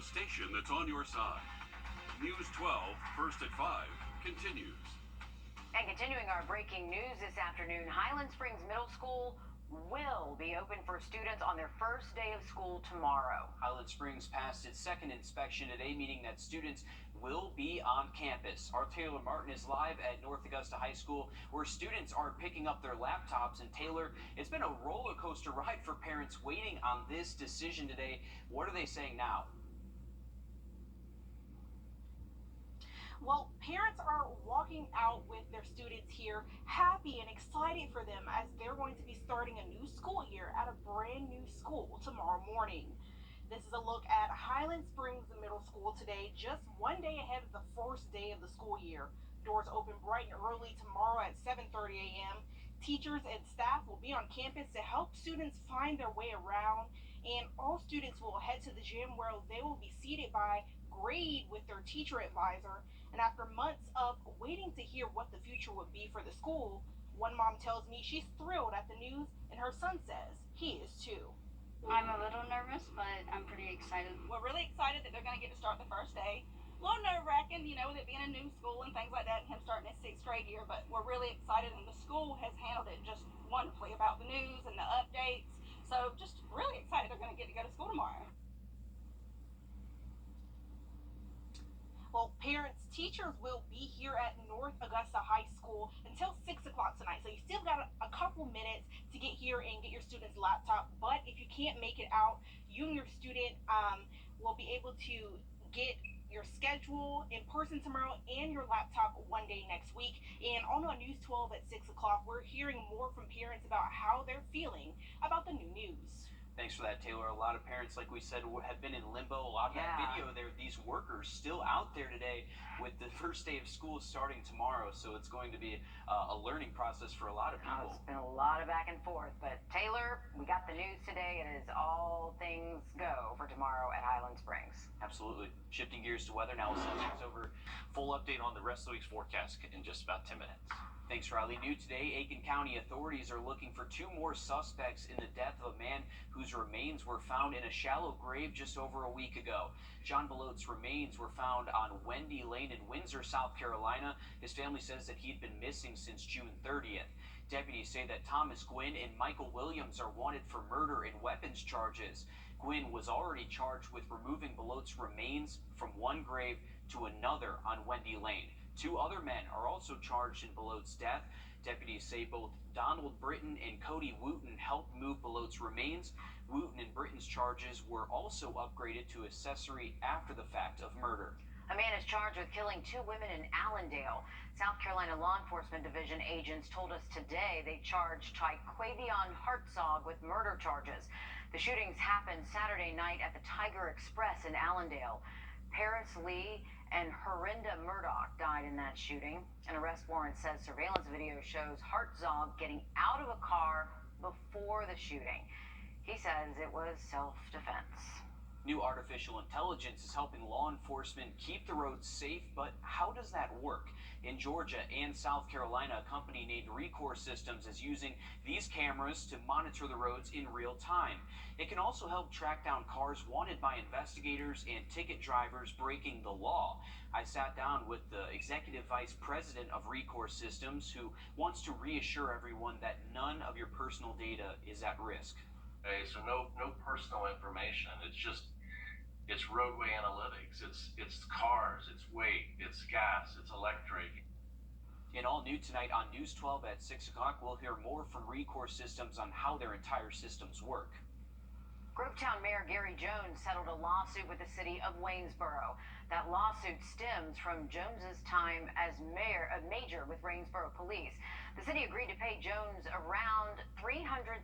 the station that's on your side. News 12, first at 5, continues. And continuing our breaking news this afternoon, Highland Springs Middle School will be open for students on their first day of school tomorrow. Highland Springs passed its second inspection today, meaning that students will be on campus. Our Taylor Martin is live at North Augusta High School, where students are picking up their laptops. And Taylor, it's been a roller coaster ride for parents waiting on this decision today. What are they saying now? Well, parents are walking out with their students here, happy and excited for them as they're going to be starting a new school year at a brand new school tomorrow morning. This is a look at Highland Springs Middle School today, just one day ahead of the first day of the school year. Doors open bright and early tomorrow at 7:30 a.m. Teachers and staff will be on campus to help students find their way around, and all students will head to the gym where they will be seated by grade with their teacher advisor. And after months of waiting to hear what the future would be for the school, one mom tells me she's thrilled at the news, and her son says he is too. I'm a little nervous, but I'm pretty excited. We're really excited that they're going to get to start the first day. A little nerve-wracking, you know, with it being a new school and things like that, and him starting his 6th grade year, but we're really excited, and the school has handled it just wonderfully about the news and the updates. So just really excited they're going to get to go to school tomorrow. Well, parents, teachers will be here at North Augusta High School until 6 o'clock tonight. So you still got a couple minutes to get here and get your student's laptop. But if you can't make it out, you and your student will be able to get your schedule in person tomorrow and your laptop one day next week. And on News 12 at 6 o'clock, we're hearing more from parents about how they're feeling about the new news. Thanks for that, Taylor. A lot of parents, like we said, have been in limbo. A lot of that video there, these workers still out there today with the first day of school starting tomorrow. So it's going to be a learning process for a lot of people. It's been a lot of back and forth. But Taylor, we got the news today. It is all things go for tomorrow at Highland Springs. Absolutely. Shifting gears to weather now, we'll send things over. Full update on the rest of the week's forecast in just about 10 minutes. Thanks, Riley. New today, Aiken County authorities are looking for 2 more suspects in the death of a man whose remains were found in a shallow grave just over a week ago. John Belot's remains were found on Wendy Lane in Windsor, South Carolina. His family says that he'd been missing since June 30th. Deputies say that Thomas Gwynn and Michael Williams are wanted for murder and weapons charges. Gwynn was already charged with removing Belot's remains from one grave to another on Wendy Lane. 2 other men are also charged in Belot's death. Deputies say both Donald Britton and Cody Wooten helped move Belot's remains. Wooten and Britton's charges were also upgraded to accessory after the fact of murder. A man is charged with killing 2 women in Allendale. South Carolina Law Enforcement Division agents told us today they charged Tyquavion Hartzog with murder charges. The shootings happened Saturday night at the Tiger Express in Allendale. Paris Lee and Herinda Murdoch died in that shooting. An arrest warrant says surveillance video shows Hartzog getting out of a car before the shooting. He says it was self-defense. New artificial intelligence is helping law enforcement keep the roads safe, but how does that work? In Georgia and South Carolina, a company named Recourse Systems is using these cameras to monitor the roads in real time. It can also help track down cars wanted by investigators and ticket drivers breaking the law. I sat down with the executive vice president of Recourse Systems, who wants to reassure everyone that none of your personal data is at risk. Okay, so no personal information. It's roadway analytics. It's cars, it's weight, it's gas, it's electric. And all new tonight on News 12 at 6 o'clock, we'll hear more from Recourse Systems on how their entire systems work. Grovetown Mayor Gary Jones settled a lawsuit with the city of Waynesboro. That lawsuit stems from Jones's time as major with Waynesboro Police. The city agreed to pay Jones around $300,000.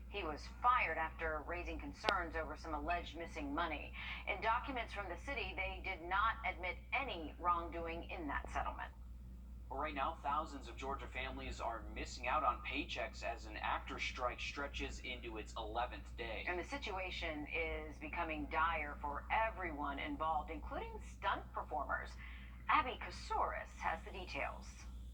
He was fired after raising concerns over some alleged missing money. In documents from the city, they did not admit any wrongdoing in that settlement. Well, right now, thousands of Georgia families are missing out on paychecks as an actor strike stretches into its 11th day. And the situation is becoming dire for everyone involved, including stunt performers. Abby Kasouris has the details.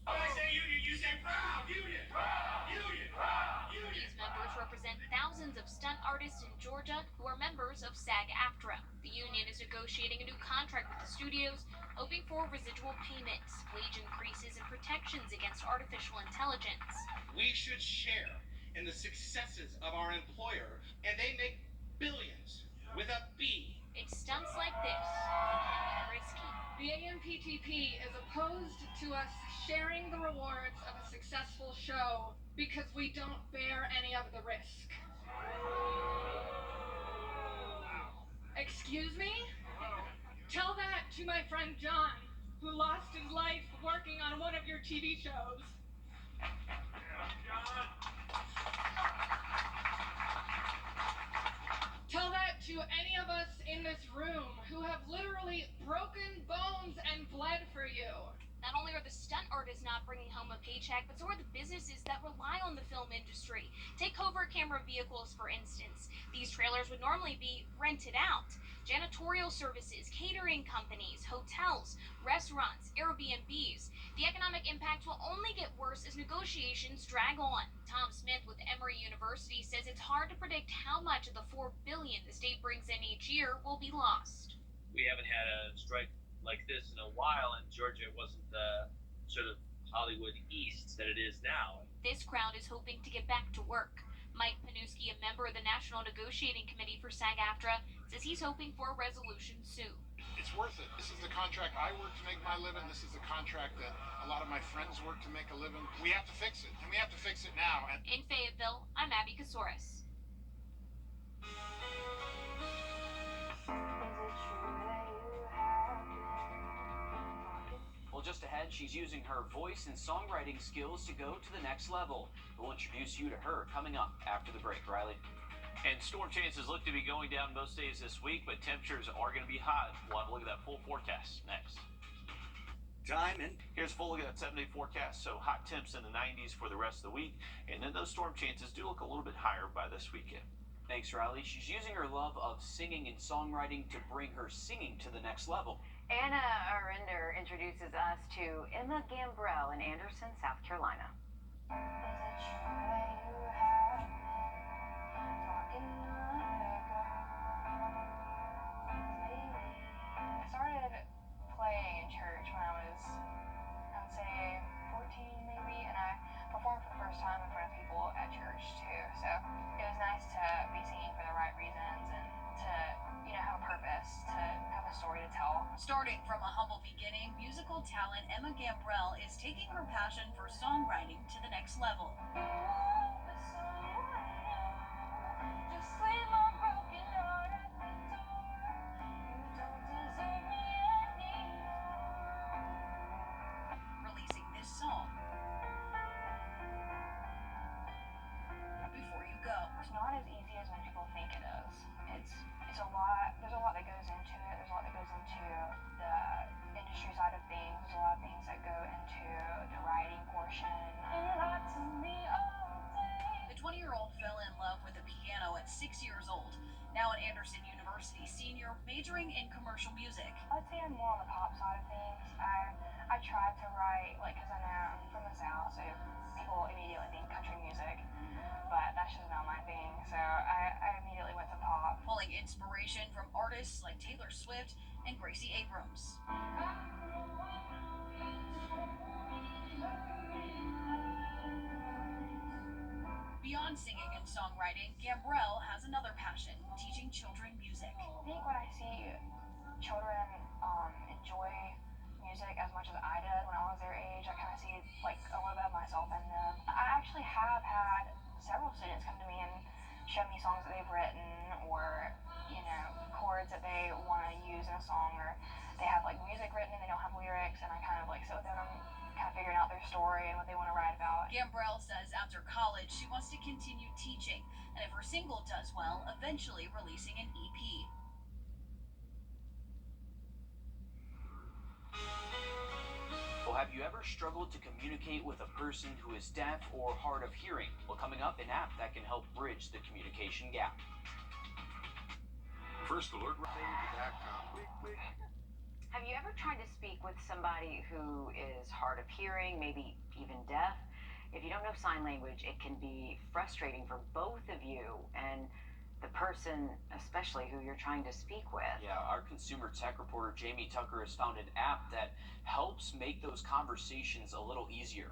I say union, you say proud union, proud union, proud union. These numbers represent represent thousands of stunt artists in Georgia who are members of SAG-AFTRA. The union is negotiating a new contract with the studios, hoping for residual payments, wage increases, and protections against artificial intelligence. We should share in the successes of our employer, and they make billions with a B. It's stunts like this that can be risky. The AMPTP is opposed to us sharing the rewards of a successful show because we don't bear any of the risk. Excuse me? Tell that to my friend John, who lost his life working on one of your TV shows. Tell that to any of us in this room who have literally broken bones and bled for you. Not only are the stunt artists not bringing home a paycheck, but so are the businesses that rely on the film industry. Take covert camera vehicles, for instance. These trailers would normally be rented out. Janitorial services, catering companies, hotels, restaurants, Airbnbs. The economic impact will only get worse as negotiations drag on. Tom Smith with Emory University says it's hard to predict how much of the $4 billion the state brings in each year will be lost. We haven't had a strike like this in a while, and Georgia wasn't the sort of Hollywood East that it is now. This crowd is hoping to get back to work. Mike Panuski, a member of the National Negotiating Committee for SAG-AFTRA, says he's hoping for a resolution soon. It's worth it. This is the contract I work to make my living. This is the contract that a lot of my friends work to make a living. We have to fix it, and we have to fix it now. In Fayetteville, I'm Abby Kasouris. Well, just ahead, she's using her voice and songwriting skills to go to the next level. We'll introduce you to her coming up after the break. Riley? And storm chances look to be going down most days this week, but temperatures are going to be hot. We'll have a look at that full forecast next. Diamond. Here's a full look at that 7-day forecast. So hot temps in the 90s for the rest of the week. And then those storm chances do look a little bit higher by this weekend. Thanks, Riley. She's using her love of singing and songwriting to bring her singing to the next level. Anna Arender introduces us to Emma Gambrell in Anderson, South Carolina. I started playing in church when I was, I would say, 14 maybe, and I performed for the first time in front of people at church too. So it was nice to be singing for the right reasons and to, have a purpose, to have a story to tell. Starting from a humble beginning, musical talent Emma Gambrell is taking her passion for songwriting to the next level. Releasing this song. Before you go. It's not as easy as when people think it is. It's a lot. There's a lot that goes into it. There's a lot that goes into the industry side of things. There's a lot of things that go into the writing portion. The 20-year-old fell in love with the piano at 6 years old. Now at Anderson University, senior, majoring in commercial music. I'd say I'm more on the pop side of things. I tried to write, because I know I'm from the South, so people immediately think country music. But that's just not my thing, so I immediately went to pop. Pulling inspiration from artists like Taylor Swift and Gracie Abrams. Beyond singing and songwriting, Gambrell has another passion, teaching children music. I think when I see children enjoy music as much as I did when I was their age, I kind of see a little bit of myself in them. I actually have had several students come to me and show me songs that they've written or, chords that they want to use in a song, or they have music written and they don't have lyrics, and I kind of sit with them and kind of figuring out their story and what they want to write about. Gambrell says after college she wants to continue teaching, and if her single does well, eventually releasing an EP. Well, have you ever struggled to communicate with a person who is deaf or hard of hearing? Well, coming up, an app that can help bridge the communication gap. First alert. Have you ever tried to speak with somebody who is hard of hearing, maybe even deaf? If you you don't know sign language, it can be frustrating for both of you and the person, especially who you're trying to speak with. Yeah, our consumer tech reporter Jamie Tucker has found an app that helps make those conversations a little easier.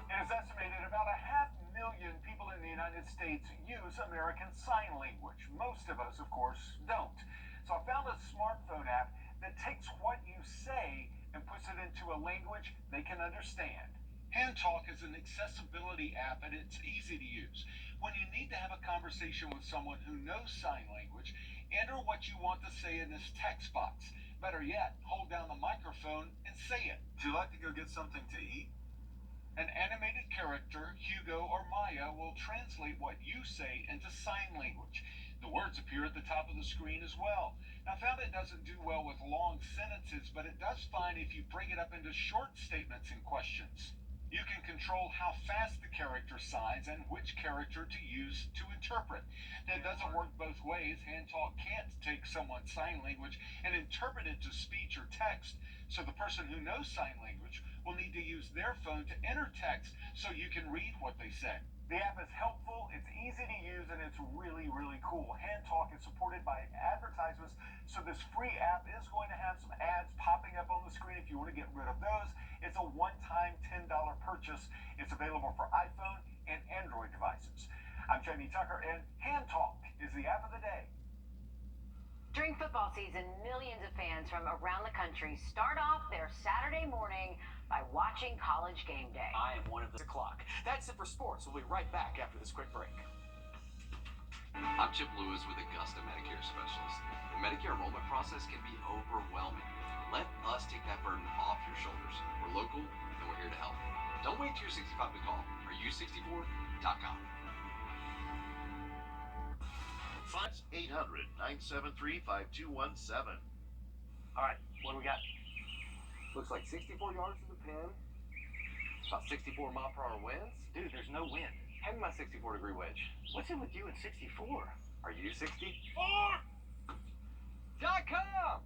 It is estimated about 500,000 people in the United States use American Sign Language. Most of us, of course, don't. So I found a smartphone app that takes what you say and puts it into a language they can understand. Hand Talk is an accessibility app and it's easy to use. When you need to have a conversation with someone who knows sign language, enter what you want to say in this text box. Better yet, hold down the microphone and say it. Would you like to go get something to eat? An animated character, Hugo or Maya, will translate what you say into sign language. The words appear at the top of the screen as well. Now, I found it doesn't do well with long sentences, but it does fine if you break it up into short statements and questions. You can control how fast the character signs and which character to use to interpret. That doesn't work both ways. Hand Talk can't take someone's sign language and interpret it to speech or text, so the person who knows sign language will need to use their phone to enter text so you can read what they say. The app is helpful, it's easy to use, and it's really, really cool. Hand Talk is supported by advertisements, so this free app is going to have some ads popping up on the screen if you want to get rid of those. It's a one-time $10 purchase. It's available for iPhone and Android devices. I'm Jamie Tucker, and Hand Talk is the app of the day. During football season, millions of fans from around the country start off their Saturday morning by watching College Game Day. I am one of the clock. That's it for sports. We'll be right back after this quick break. I'm Chip Lewis with Augusta Medicare Specialist. The Medicare enrollment process can be overwhelming. Let us take that burden off your shoulders. We're local and we're here to help. Don't wait till you're 65 to call. Are64.com. 800-973-5217. All right, what do we got? Looks like 64 yards to the pin. About 64 mile per hour winds. Dude, there's no wind. Hand me my 64-degree wedge. What's in with you at 64? Are you 64.com?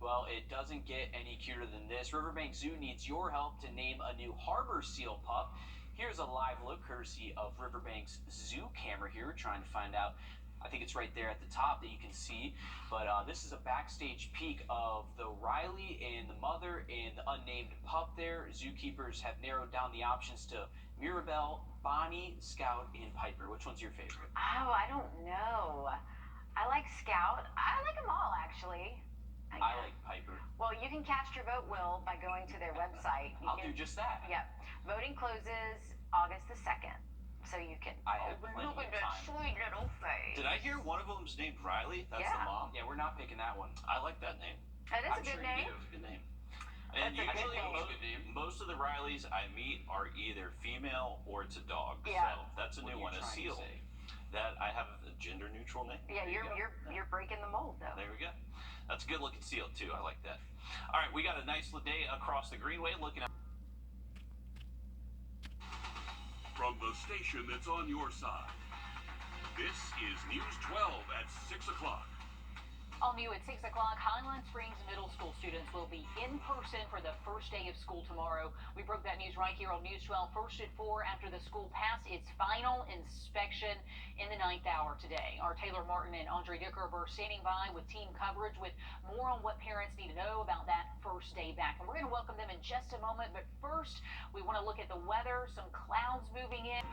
Well, it doesn't get any cuter than this. Riverbank Zoo needs your help to name a new harbor seal pup. Here's a live look courtesy of Riverbank's zoo camera here, trying to find out. I think it's right there at the top that you can see. But this is a backstage peek of the Riley and the mother and the unnamed pup there. Zookeepers have narrowed down the options to Mirabelle, Bonnie, Scout, and Piper. Which one's your favorite? Oh, I don't know. I like Scout. I like them all, actually. I like Piper. Well, you can cast your vote, Will, by going to their website. I'll do just that. Yep. Voting closes August the 2nd. So you can. I have plenty look of at that time. sweet little face. Did I hear one of them's named Riley? That's Yeah. the mom? Yeah, we're not picking that one. I like that name. That is I'm a good sure you name. do. It's a good name. That's And a good usually name. most of the Rileys I meet are either female or it's a dog. Yeah. So that's a What new are you one, a trying to seal. say? That I have a gender neutral name. Yeah, There you go. you're breaking the mold though. There we go. That's a good looking seal too. I like that. All right, we got a nice day across the Greenway looking at. From the station that's on your side, this is News 12 at 6 o'clock. All new at 6 o'clock, Highland Springs Middle School students will be in person for the first day of school tomorrow. We broke that news right here on News 12, first at 4 after the school passed its final inspection in the 9th hour today. Our Taylor Martin and Andre Dickerber are standing by with team coverage with more on what parents need to know about that first day back. And we're going to welcome them in just a moment, but first we want to look at the weather, some clouds moving in.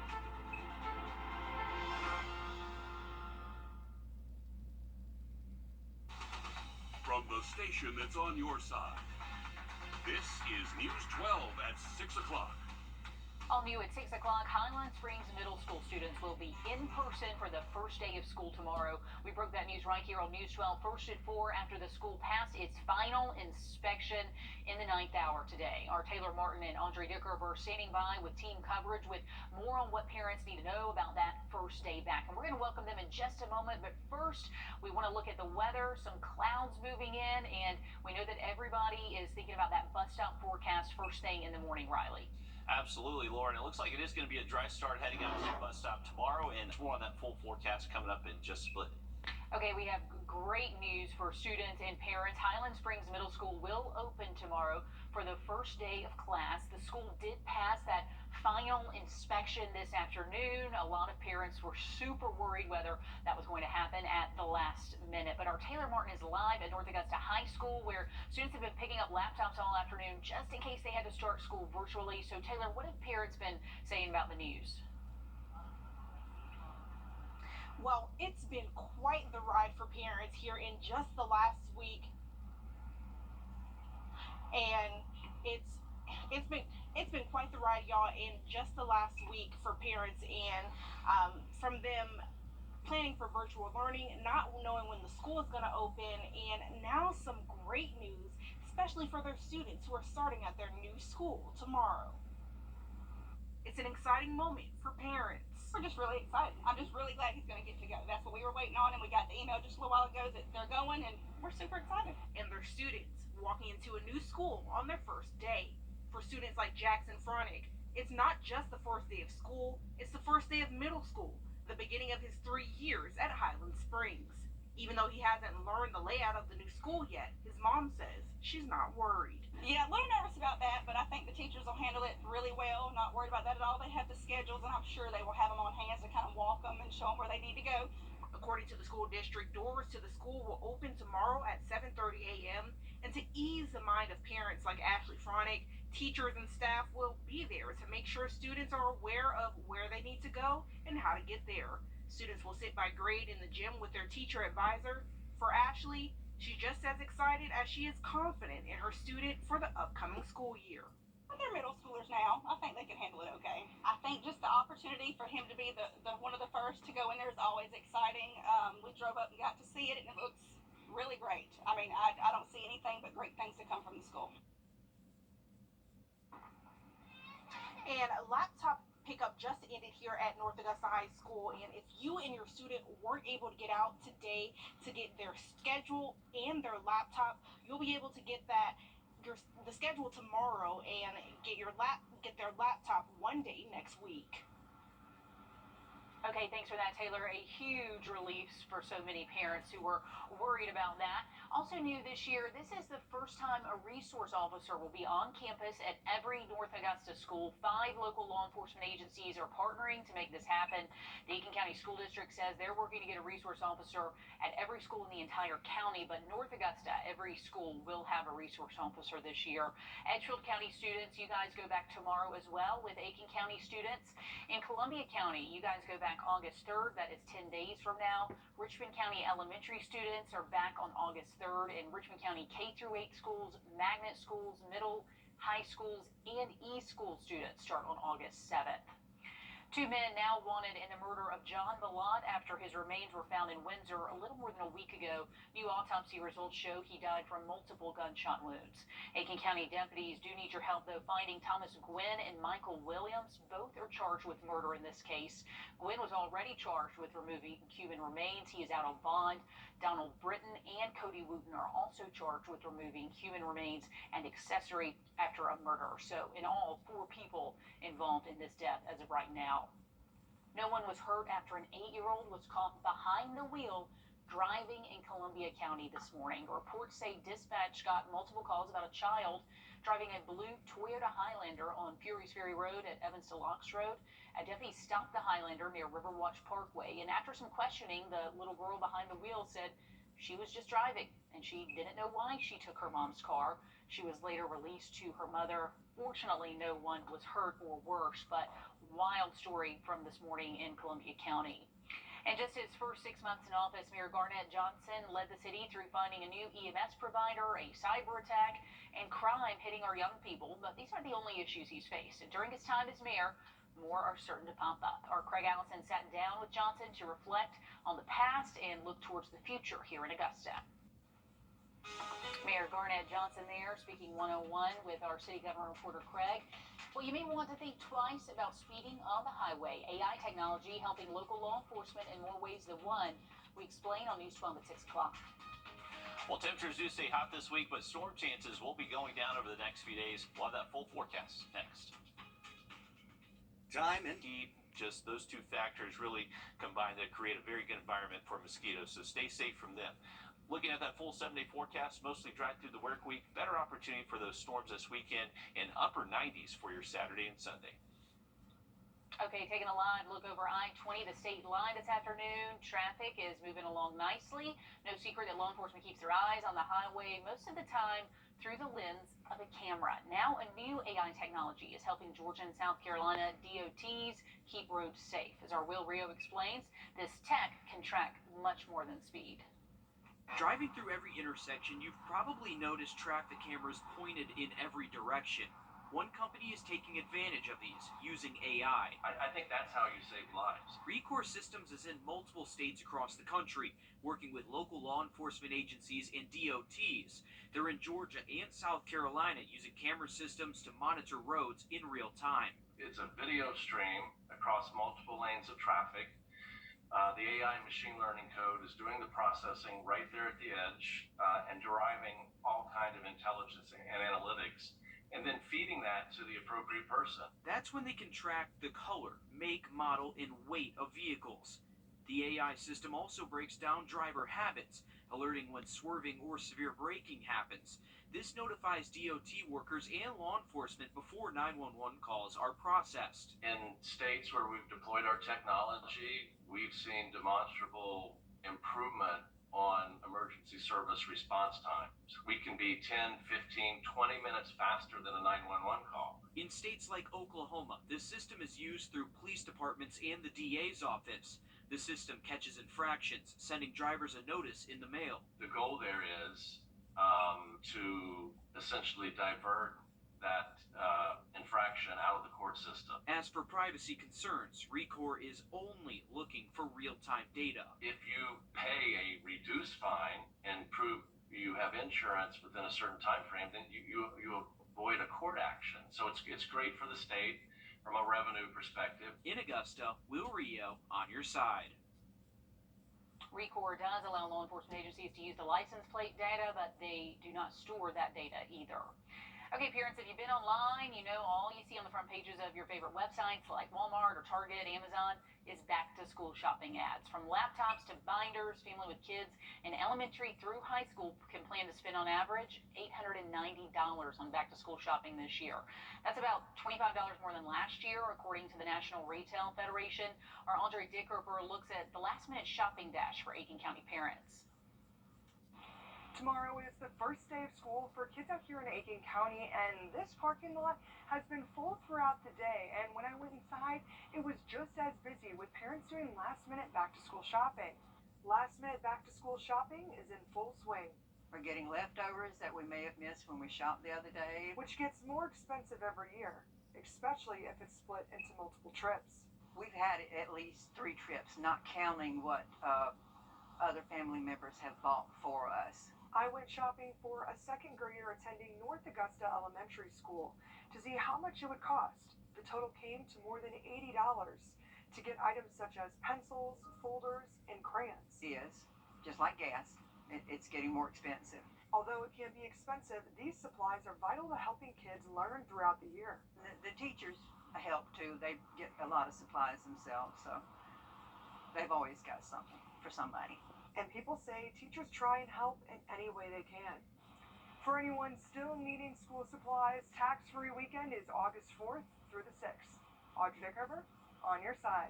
From the station that's on your side, this is News 12 at 6 o'clock. All new at 6 o'clock, Highland Springs Middle School students will be in person for the first day of school tomorrow. We broke that news right here on News 12, first at 4 after the school passed its final inspection in the 9th hour today. Our Taylor Martin and Andre Dickerber are standing by with team coverage with more on what parents need to know about that first day back. And we're going to welcome them in just a moment, but first we want to look at the weather, some clouds moving in, and we know that everybody is thinking about that bus stop forecast first thing in the morning, Riley. Absolutely, Lauren. It looks like it is going to be a dry start heading out to the bus stop tomorrow, and more on that full forecast coming up in just a split. Okay, we have great news for students and parents. Highland Springs Middle School will open tomorrow. first day of class. The school did pass that final inspection this afternoon. A lot of parents were super worried whether that was going to happen at the last minute. But our Taylor Martin is live at North Augusta High School, where students have been picking up laptops all afternoon just in case they had to start school virtually. So Taylor, what have parents been saying about the news? Well, it's been quite the ride for parents here in just the last week. And it's been quite the ride, y'all, in just the last week for parents, and from them planning for virtual learning, not knowing when the school is going to open, and now some great news, especially for their students who are starting at their new school tomorrow. It's an exciting moment for parents. We're just really excited. I'm just really glad he's going to get to go. That's what we were waiting on, and we got the email just a little while ago that they're going, and we're super excited. And their students walking into a new school on their first day. For students like Jackson Fronick, it's not just the first day of school, it's the first day of middle school, the beginning of his 3 years at Highland Springs. Even though he hasn't learned the layout of the new school yet, his mom says she's not worried. Yeah, a little nervous about that, but I think the teachers will handle it really well. Not worried about that at all. They have the schedules, and I'm sure they will have them on hand to kind of walk them and show them where they need to go. According to the school district, doors to the school will open tomorrow at 7:30 a.m. And to ease the mind of parents like Ashley Fronick, teachers and staff will be there to make sure students are aware of where they need to go and how to get there. Students will sit by grade in the gym with their teacher advisor. For Ashley, she's just as excited as she is confident in her student for the upcoming school year. They're middle schoolers now. I think they can handle it okay. I think just the opportunity for him to be the one of the first to go in there is always exciting. We drove up and got to see it, and it looks really great. I mean, I don't see anything but great things to come from the school. And a laptop pickup just ended here at North Augusta High School, and if you and your student weren't able to get out today to get their schedule and their laptop, you'll be able to get the schedule tomorrow and get their laptop one day next week. Okay, thanks for that, Taylor. A huge relief for so many parents who were worried about that. Also new this year, this is the first time a resource officer will be on campus at every North Augusta school. 5 local law enforcement agencies are partnering to make this happen. The Aiken County School District says they're working to get a resource officer at every school in the entire county, but North Augusta, every school will have a resource officer this year. Edgefield County students, you guys go back tomorrow as well with Aiken County students. In Columbia County, you guys go back August 3rd. That is 10 days from now. Richmond County elementary students are back on August 3rd, and Richmond County K-8 schools, magnet schools, middle, high schools, and e-school students start on August 7th. 2 men now wanted in the murder of John Ballot after his remains were found in Windsor a little more than a week ago. New autopsy results show he died from multiple gunshot wounds. Aiken County deputies do need your help, though, finding Thomas Gwynn and Michael Williams. Both are charged with murder in this case. Gwynn was already charged with removing human remains. He is out on bond. Donald Britton and Cody Wooten are also charged with removing human remains and accessory after a murder. So in all, 4 people involved in this death as of right now. No one was hurt after an 8-year-old was caught behind the wheel driving in Columbia County this morning. Reports say dispatch got multiple calls about a child driving a blue Toyota Highlander on Fury's Ferry Road at Evans to Locks Road. A deputy stopped the Highlander near Riverwatch Parkway, and after some questioning, the little girl behind the wheel said she was just driving and she didn't know why she took her mom's car. She was later released to her mother. Fortunately, no one was hurt or worse, but wild story from this morning in Columbia County. In just his first 6 months in office, Mayor Garnett Johnson led the city through finding a new EMS provider, a cyber attack, and crime hitting our young people. But these aren't the only issues he's faced. And during his time as mayor, more are certain to pop up. Our Craig Allison sat down with Johnson to reflect on the past and look towards the future here in Augusta. Mayor Garnett Johnson there, speaking 101 with our city government reporter Craig. Well, you may want to think twice about speeding on the highway. AI technology helping local law enforcement in more ways than one. We explain on News 12 at 6 o'clock. Well, temperatures do stay hot this week, but storm chances will be going down over the next few days. We'll have that full forecast next. Time and heat, just those 2 factors really combine to create a very good environment for mosquitoes, so stay safe from them. Looking at that full 7-day forecast, mostly dry through the work week. Better opportunity for those storms this weekend and upper 90s for your Saturday and Sunday. Okay, taking a live look over I-20, the state line this afternoon. Traffic is moving along nicely. No secret that law enforcement keeps their eyes on the highway most of the time through the lens of a camera. Now, a new AI technology is helping Georgia and South Carolina DOTs keep roads safe. As our Wrdw explains, this tech can track much more than speed. Driving through every intersection, you've probably noticed traffic cameras pointed in every direction. One company is taking advantage of these using AI. I think that's how you save lives. Wrdw Systems is in multiple states across the country, working with local law enforcement agencies and DOTs. They're in Georgia and South Carolina using camera systems to monitor roads in real time. It's a video stream across multiple lanes of traffic. The AI machine learning code is doing the processing right there at the edge and deriving all kind of intelligence and analytics, and then feeding that to the appropriate person. That's when they can track the color, make, model, and weight of vehicles. The AI system also breaks down driver habits, alerting when swerving or severe braking happens. This notifies DOT workers and law enforcement before 911 calls are processed. In states where we've deployed our technology, we've seen demonstrable improvement on emergency service response times. We can be 10, 15, 20 minutes faster than a 911 call. In states like Oklahoma, this system is used through police departments and the DA's office. The system catches infractions, sending drivers a notice in the mail. The goal there is to essentially divert that infraction out of the court system. As for privacy concerns, Wrdw is only looking for real-time data. If you pay a reduced fine and prove you have insurance within a certain time frame, then you avoid a court action. So it's great for the state from a revenue perspective. In Augusta, Wrdw on your side. Wrdw does allow law enforcement agencies to use the license plate data, but they do not store that data either. Okay, parents, if you've been online, you know all you see on the front pages of your favorite websites like Walmart or Target, Amazon, is back-to-school shopping ads. From laptops to binders, family with kids in elementary through high school can plan to spend on average $890 on back-to-school shopping this year. That's about $25 more than last year, according to the National Retail Federation. Our Andre Dickerper looks at the last-minute shopping dash for Aiken County parents. Tomorrow is the first day of school for kids out here in Aiken County, and this parking lot has been full throughout the day. And when I went inside, it was just as busy with parents doing last-minute back-to-school shopping. Last-minute back-to-school shopping is in full swing. We're getting leftovers that we may have missed when we shopped the other day, which gets more expensive every year, especially if it's split into multiple trips. We've had at least 3 trips, not counting what other family members have bought for us. I went shopping for a second grader attending North Augusta Elementary School to see how much it would cost. The total came to more than $80 to get items such as pencils, folders, and crayons. Yes, just like gas, it's getting more expensive. Although it can be expensive, these supplies are vital to helping kids learn throughout the year. The teachers help too. They get a lot of supplies themselves, so they've always got something for somebody. And people say teachers try and help in any way they can. For anyone still needing school supplies, tax-free weekend is August 4th through the 6th. Audrey Dickerver, on your side.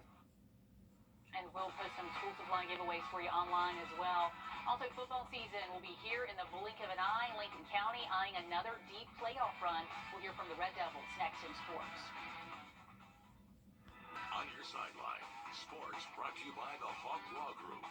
And we'll post some school supply giveaways for you online as well. Also, football season will be here in the blink of an eye. Lincoln County eyeing another deep playoff run. We'll hear from the Red Devils next in sports. On your sideline, sports brought to you by the Hawk Law Group.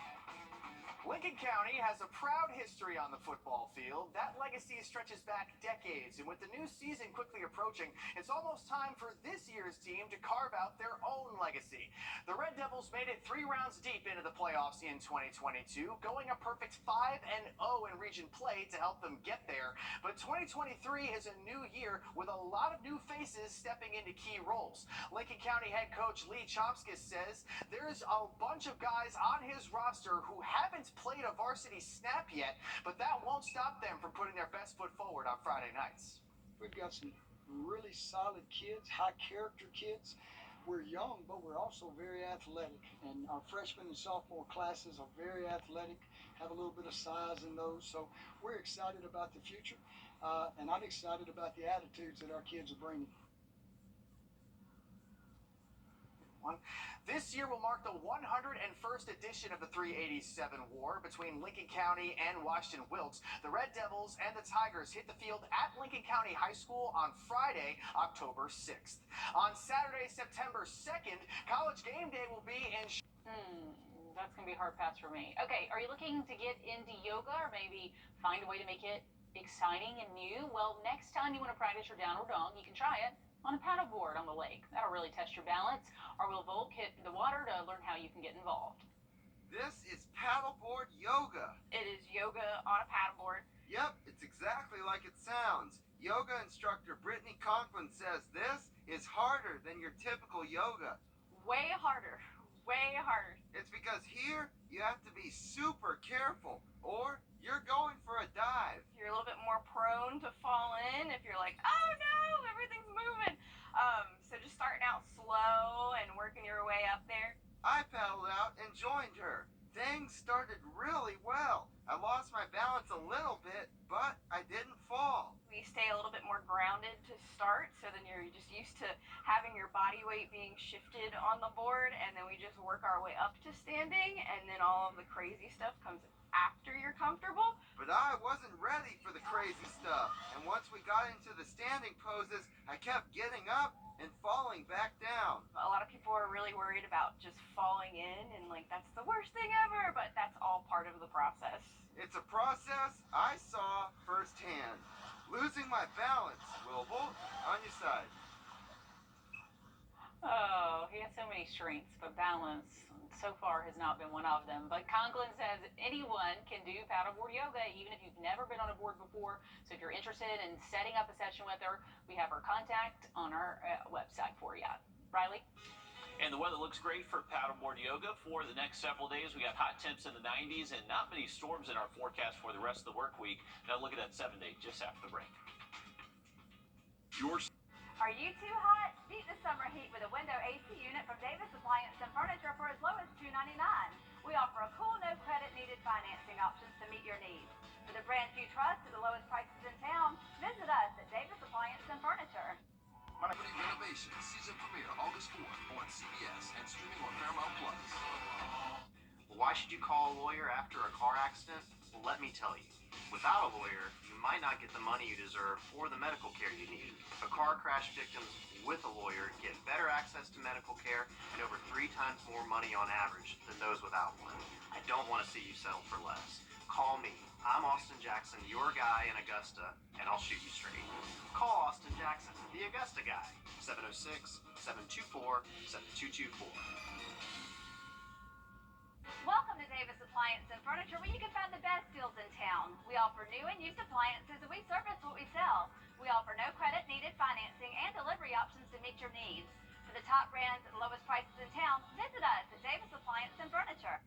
Lincoln County has a proud history on the football field. That legacy stretches back decades, and with the new season quickly approaching, it's almost time for this year's team to carve out their own legacy. The Red Devils made it 3 rounds deep into the playoffs in 2022, going a perfect 5-0 in region play to help them get there. But 2023 is a new year with a lot of new faces stepping into key roles. Lincoln County head coach Lee Chomskis says there's a bunch of guys on his roster who haven't played a varsity snap yet, but that won't stop them from putting their best foot forward on Friday nights. We've got some really solid kids, high character kids. we're young, but we're also very athletic. And our freshman and sophomore classes are very athletic, have a little bit of size in those. So we're excited about the future, and I'm excited about the attitudes that our kids are bringing. This year will mark the 101st edition of the 387 War between Lincoln County and Washington Wilkes. The Red Devils and the Tigers hit the field at Lincoln County High School on Friday, October 6th. On Saturday, September 2nd, College Game Day will be in... That's going to be a hard pass for me. Okay, are you looking to get into yoga or maybe find a way to make it exciting and new? Well, next time you want to practice your downward dog, you can try it on a paddleboard on the lake. That'll really test your balance. Or will Volk hit the water to learn how you can get involved? This is paddleboard yoga. It is yoga on a paddleboard. Yep, it's exactly like it sounds. Yoga instructor Brittany Conklin says this is harder than your typical yoga. Way harder. Way harder. It's because here you have to be super careful or you're going for a dive. You're a little bit more prone to fall in if you're like, oh no, everything's moving. So just starting out slow and working your way up there. I paddled out and joined her. Things started really well. I lost my balance a little bit, but I didn't fall. We stay a little bit more grounded to start, so then you're just used to having your body weight being shifted on the board, and then we just work our way up to standing, and then all of the crazy stuff comes after you're comfortable. But I wasn't ready for the crazy stuff, and once we got into the standing poses, I kept getting up and falling back down. A lot of people are really worried about just falling in, and like that's the worst thing ever, but that's all part of the process. It's a process I saw firsthand. Losing my balance. Wilbur, on your side. Oh, he has so many strengths, but balance so far has not been one of them. But Conklin says anyone can do paddleboard yoga, even if you've never been on a board before. So if you're interested in setting up a session with her, we have her contact on our website for you. Riley? And the weather looks great for paddleboard yoga for the next several days. We got hot temps in the 90s and not many storms in our forecast for the rest of the work week. Now look at that 7-day just after the break. Are you too hot? Beat the summer heat with a window AC unit from Davis Appliance and Furniture for as low as $299. We offer a cool, no credit needed financing options to meet your needs. With a brand you trust at the lowest prices in town, visit us at Davis Appliance and Furniture. Renovation season premiere August 4th on CBS and streaming on Paramount Plus. Why should you call a lawyer after a car accident? Well, let me tell you. Without a lawyer, you might not get the money you deserve or the medical care you need. Car crash victims with a lawyer get better access to medical care and over 3 times more money on average than those without one. I don't want to see you settle for less. Call me. I'm Austin Jackson, your guy in Augusta, and I'll shoot you straight. Call Austin Jackson, the Augusta guy, 706-724-7224. Welcome to Davis Appliance and Furniture, where you can find the best deals in town. We offer new and used appliances, and we service what we sell. We offer no credit needed financing and delivery options to meet your needs. For the top brands and lowest prices in town, visit us at Davis Appliance and Furniture.